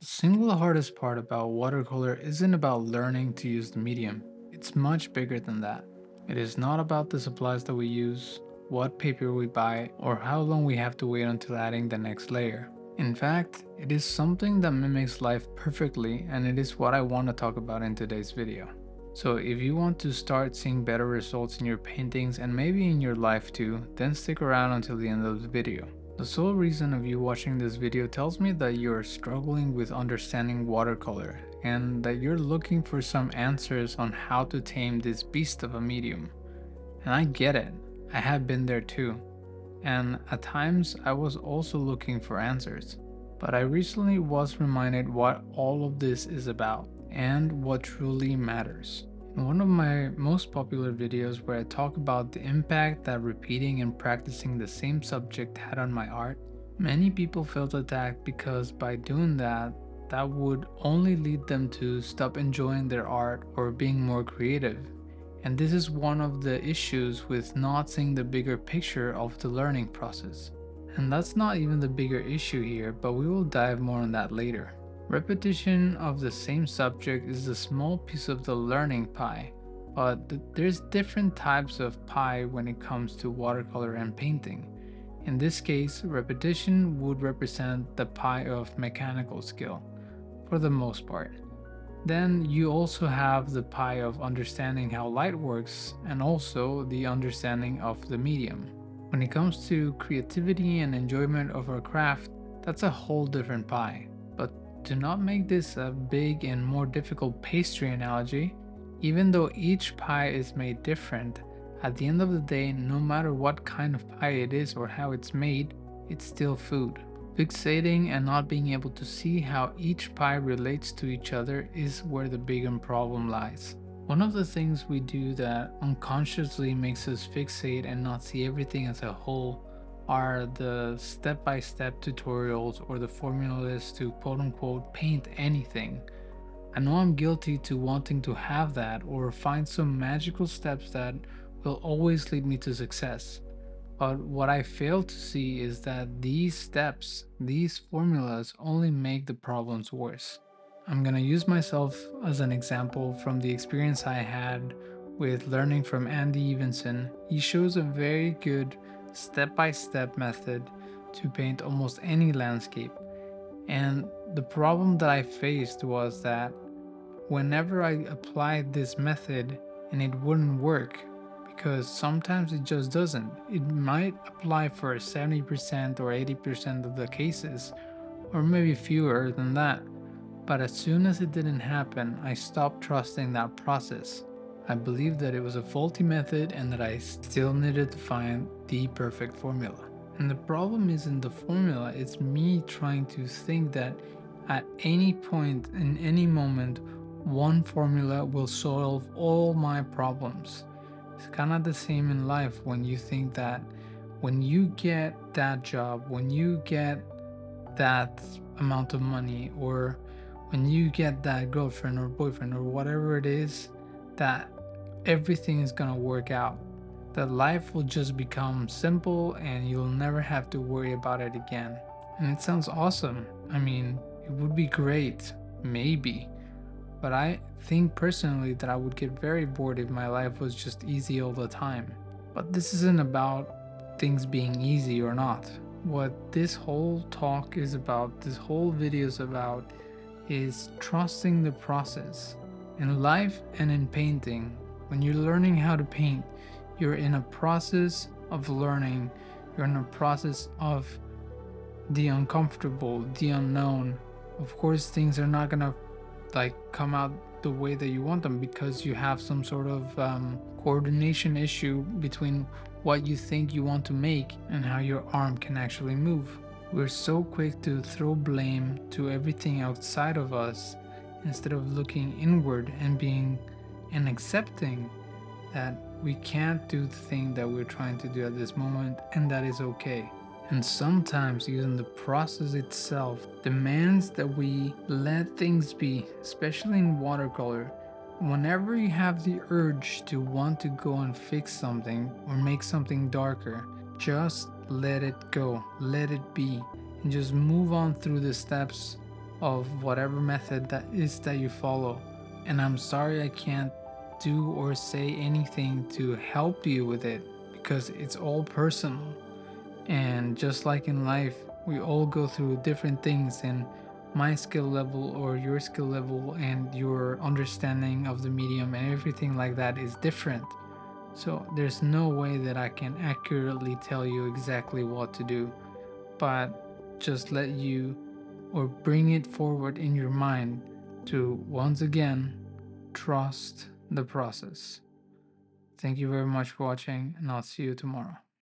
The single hardest part about watercolor isn't about learning to use the medium. It's much bigger than that. It is not about the supplies that we use, what paper we buy, or how long we have to wait until adding the next layer. In fact, it is something that mimics life perfectly, and it is what I want to talk about in today's video. So if you want to start seeing better results in your paintings and maybe in your life too, then stick around until the end of the video. The sole reason of you watching this video tells me that you're struggling with understanding watercolor and that you're looking for some answers on how to tame this beast of a medium. And I get it, I have been there too. And at times I was also looking for answers. But I recently was reminded what all of this is about and what truly matters. In one of my most popular videos where I talk about the impact that repeating and practicing the same subject had on my art, many people felt attacked because by doing that, that would only lead them to stop enjoying their art or being more creative. And this is one of the issues with not seeing the bigger picture of the learning process. And that's not even the bigger issue here, but we will dive more on that later. Repetition of the same subject is a small piece of the learning pie, but there's different types of pie when it comes to watercolor and painting. In this case, repetition would represent the pie of mechanical skill, for the most part. Then you also have the pie of understanding how light works and also the understanding of the medium. When it comes to creativity and enjoyment of our craft, that's a whole different pie. But to not make this a big and more difficult pastry analogy, even though each pie is made different, at the end of the day, no matter what kind of pie it is or how it's made, it's still food. Fixating and not being able to see how each pie relates to each other is where the bigger problem lies. One of the things we do that unconsciously makes us fixate and not see everything as a whole are the step-by-step tutorials or the formulas to quote-unquote paint anything. I know I'm guilty to wanting to have that or find some magical steps that will always lead me to success. But what I fail to see is that these steps, these formulas only make the problems worse. I'm gonna use myself as an example from the experience I had with learning from Andy Evenson. He shows a very good step by step method to paint almost any landscape. And the problem that I faced was that whenever I applied this method and it wouldn't work, because sometimes it just doesn't. It might apply for 70% or 80% of the cases, or maybe fewer than that. But as soon as it didn't happen, I stopped trusting that process. I believed that it was a faulty method and that I still needed to find the perfect formula. And the problem isn't the formula, it's me trying to think that at any point, in any moment, one formula will solve all my problems. It's kind of the same in life when you think that when you get that job, when you get that amount of money, or when you get that girlfriend or boyfriend or whatever it is, that everything is gonna work out. That life will just become simple and you'll never have to worry about it again. And it sounds awesome. I mean, it would be great, maybe. But I think personally that I would get very bored if my life was just easy all the time. But this isn't about things being easy or not. What this whole talk is about, this whole video is about, is trusting the process. In life and in painting, when you're learning how to paint, you're in a process of learning, you're in a process of the uncomfortable, the unknown. Of course, things are not gonna come out the way that you want them because you have some sort of coordination issue between what you think you want to make and how your arm can actually move. We're so quick to throw blame to everything outside of us instead of looking inward and being and accepting that we can't do the thing that we're trying to do at this moment, and that is okay. And sometimes even the process itself demands that we let things be, especially in watercolor. Whenever you have the urge to want to go and fix something or make something darker, just let it go, let it be, and just move on through the steps of whatever method that is that you follow. And I'm sorry I can't do or say anything to help you with it because it's all personal. And just like in life, we all go through different things, and my skill level or your skill level and your understanding of the medium and everything like that is different. So there's no way that I can accurately tell you exactly what to do, but just let you or bring it forward in your mind to once again trust the process. Thank you very much for watching, and I'll see you tomorrow.